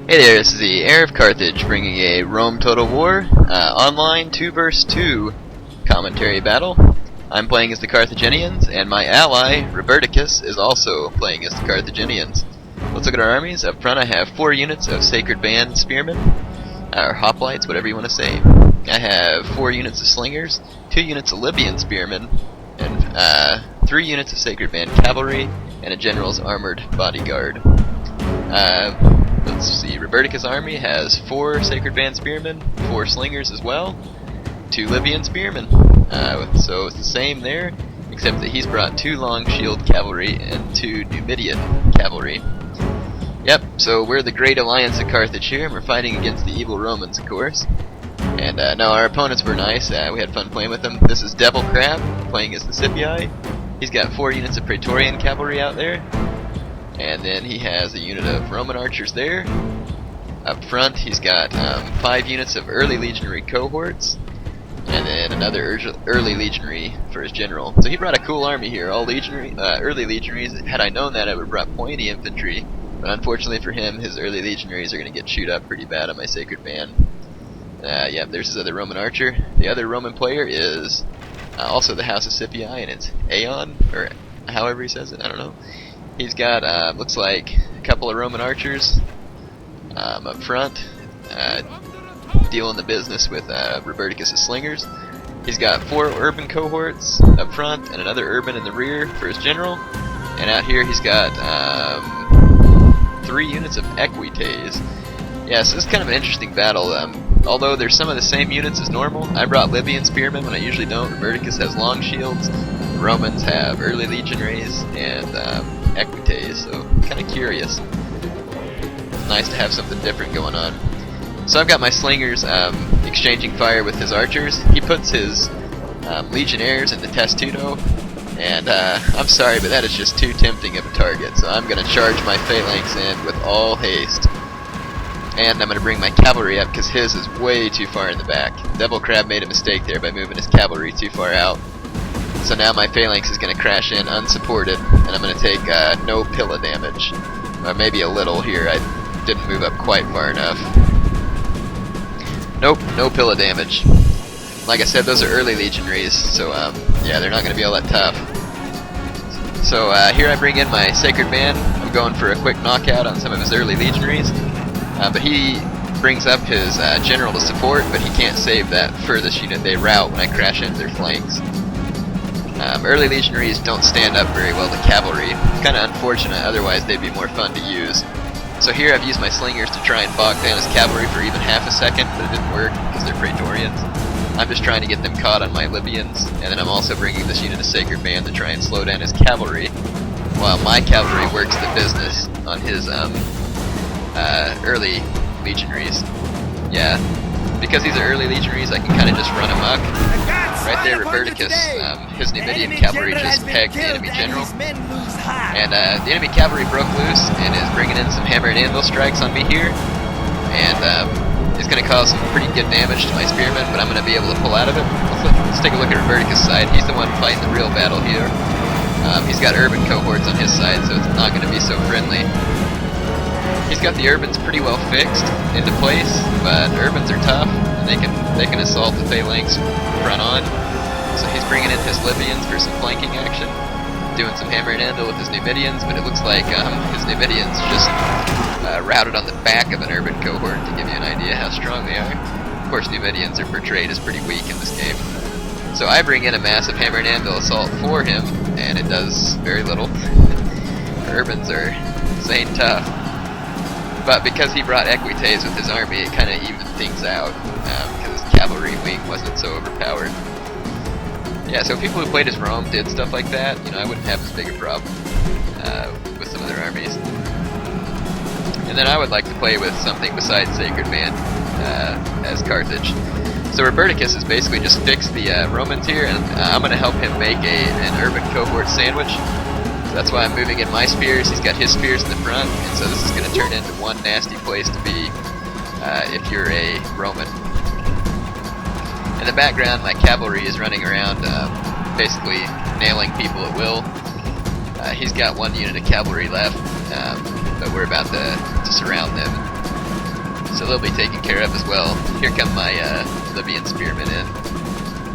Hey there, this is the heir of Carthage bringing a Rome Total War online 2 vs 2 commentary battle. I'm playing as the Carthaginians, and my ally, Roberticus, is also playing as the Carthaginians. Let's look at our armies. Up front I have 4 units of Sacred Band Spearmen, or Hoplites, whatever you want to say. I have 4 units of Slingers, 2 units of Libyan Spearmen, and 3 units of Sacred Band Cavalry, and a General's Armored Bodyguard. Let's see, Roberticus' army has 4 Sacred Band Spearmen, 4 Slingers as well, 2 Libyan Spearmen. So it's the same there, except that he's brought 2 Long Shield Cavalry and 2 Numidian Cavalry. Yep, so we're the Great Alliance of Carthage here, and we're fighting against the evil Romans, of course. And no, our opponents were nice, we had fun playing with them. This is Devil Crab, playing as the Scipii. He's got 4 units of Praetorian Cavalry out there. And then he has a unit of Roman archers there. Up front he's got 5 units of early legionary cohorts, and then another early legionary for his general. So he brought a cool army here, all legionary, early legionaries. Had I known that, I would have brought pointy infantry, but unfortunately for him, his early legionaries are going to get chewed up pretty bad on my Sacred Band. Yeah, there's his other Roman archer. The other Roman player is also the House of Scipii, and it's Aeon, or however he says it, I don't know. He's got, looks like, a couple of Roman archers up front, dealing the business with Roberticus' slingers. He's got 4 urban cohorts up front and another urban in the rear for his general. And out here he's got 3 units of equites. Yeah, so this is kind of an interesting battle. Although there's some of the same units as normal, I brought Libyan spearmen when I usually don't. Roberticus has long shields. The Romans have early legionaries and equites, so kind of curious. It's nice to have something different going on. So I've got my slingers exchanging fire with his archers. He puts his legionnaires into testudo, and I'm sorry, but that is just too tempting of a target, so I'm going to charge my phalanx in with all haste. And I'm going to bring my cavalry up because his is way too far in the back. Devil Crab made a mistake there by moving his cavalry too far out. So now my phalanx is going to crash in unsupported, and I'm going to take no pillar damage. Or maybe a little here, I didn't move up quite far enough. Nope, no pillar damage. Like I said, those are early legionaries, so yeah, they're not going to be all that tough. So here I bring in my Sacred Band. I'm going for a quick knockout on some of his early legionaries. But he brings up his general to support, but he can't save that furthest unit. They rout when I crash into their flanks. Early legionaries don't stand up very well to cavalry. It's kind of unfortunate, otherwise they'd be more fun to use. So here I've used my slingers to try and bog down his cavalry for even half a second, but it didn't work because they're Praetorians. I'm just trying to get them caught on my Libyans, and then I'm also bringing this unit of Sacred Band to try and slow down his cavalry, while my cavalry works the business on his early legionaries. Yeah, because these are early legionaries, I can kind of just run amok. Right there, Roberticus, his Numidian cavalry just pegged the enemy general. And the enemy cavalry broke loose and is bringing in some hammer and anvil strikes on me here. And it's going to cause some pretty good damage to my spearmen, but I'm going to be able to pull out of it. Let's take a look at Roberticus' side. He's the one fighting the real battle here. He's got urban cohorts on his side, so it's not going to be so friendly. He's got the urbans pretty well fixed into place, but urbans are tough, and they can assault the phalanx front on. So he's bringing in his Libyans for some flanking action, doing some hammer and anvil with his Numidians, but it looks like his Numidians just routed on the back of an urban cohort, to give you an idea how strong they are. Of course, Numidians are portrayed as pretty weak in this game. So I bring in a massive hammer and anvil assault for him, and it does very little. Urbans are insane tough. But because he brought equites with his army, it kind of evened things out, because his cavalry wing wasn't so overpowered. Yeah, so people who played as Rome did stuff like that, you know, I wouldn't have as big a problem with some of their armies. And then I would like to play with something besides Sacred Band as Carthage. So Roberticus has basically just fixed the Romans here, and I'm going to help him make an urban cohort sandwich. That's why I'm moving in my spears. He's got his spears in the front, and so this is going to turn into one nasty place to be if you're a Roman. In the background, my cavalry is running around, basically nailing people at will. He's got 1 unit of cavalry left, but we're about to surround them. so they'll be taken care of as well. Here come my Libyan spearmen in.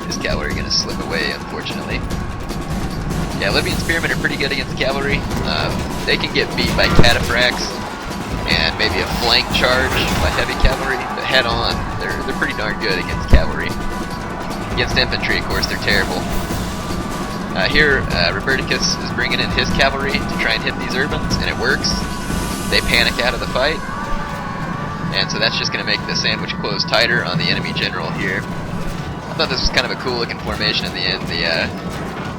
His cavalry are going to slip away, unfortunately. Yeah, Libyan spearmen are pretty good against cavalry. They can get beat by cataphracts and maybe a flank charge by heavy cavalry, but head on, they're pretty darn good against cavalry. Against infantry, of course, they're terrible. Here, Roberticus is bringing in his cavalry to try and hit these urbans, and it works. They panic out of the fight, and so that's just going to make the sandwich close tighter on the enemy general here. I thought this was kind of a cool looking formation in the end. The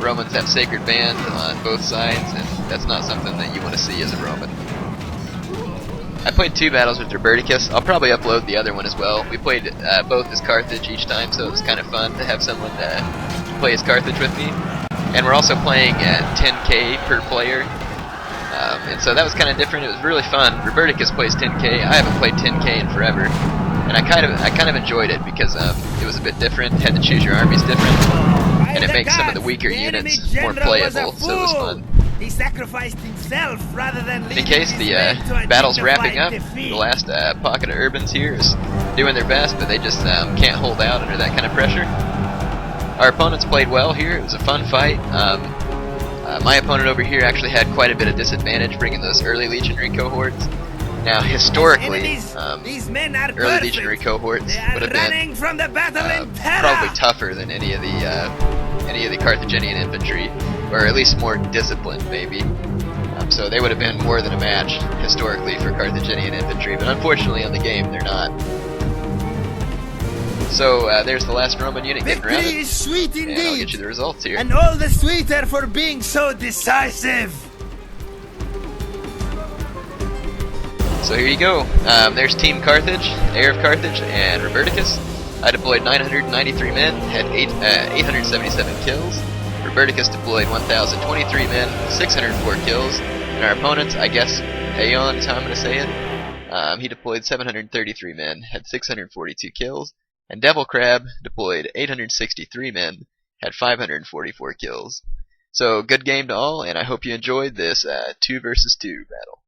Romans have sacred band on both sides, and that's not something that you want to see as a Roman. I played 2 battles with Roberticus. I'll probably upload the other one as well. We played both as Carthage each time, so it was kind of fun to have someone play as Carthage with me. And we're also playing at 10k per player, and so that was kind of different. It was really fun. Roberticus plays 10k. I haven't played 10k in forever, and I kind of enjoyed it because it was a bit different. Had to choose your armies different, and it makes some of the weaker units more playable. So it was fun. He sacrificed himself rather than in case the battle's wrapping up, the last pocket of urbans here is doing their best, but they just can't hold out under that kind of pressure. Our opponents played well here. It was a fun fight. My opponent over here actually had quite a bit of disadvantage bringing those early legionary cohorts. Now, historically, early legionary cohorts would have been probably tougher than any of the Carthaginian infantry, or at least more disciplined, maybe. So they would have been more than a match historically for Carthaginian infantry, but unfortunately on the game they're not. So there's the last Roman unit getting routed, is sweet indeed, and I'll get you the results here. and all the sweeter for being so decisive. So here you go. There's Team Carthage, Heir of Carthage, and Roberticus. I deployed 993 men, had 877 kills. Roberticus deployed 1,023 men, 604 kills. And our opponents, I guess, Aeon is how I'm going to say it. He deployed 733 men, had 642 kills. And Devil Crab deployed 863 men, had 544 kills. So good game to all, and I hope you enjoyed this 2 versus 2 battle.